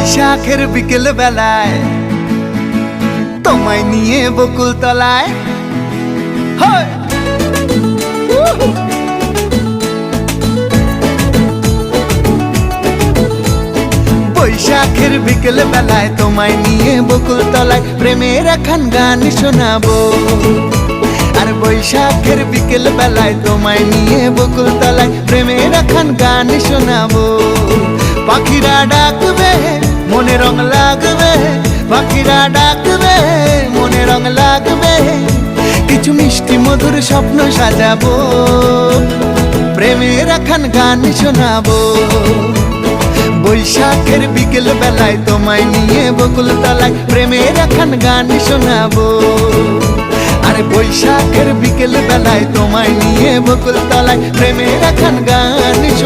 বৈশাখের বিকেল বেলায় তোমায় নিয়ে বকুল তলায় বৈশাখের বিকেল বেলায় তোমায় নিয়ে বকুল তলায় প্রেমের একখান গান শোনাবো। আর বৈশাখের বিকেল বেলায় তোমায় নিয়ে বকুল তলায় প্রেমের একখান গান শোনাবো। পাখিরা ডাকবে মনে রং লাগবে, পাখিরা ডাকবে মনে রং লাগবে, কিছু মিষ্টি মধুর স্বপ্ন সাজাবো, প্রেমের একখান গান শোনাবো। বৈশাখের বিকেল বেলায় তোমায় নিয়ে বকুল তলায় প্রেমের একখান গান শোনাবো। আর বৈশাখের বিকেল বেলায় তোমায় নিয়ে বকুল তলায় প্রেমের একখান গান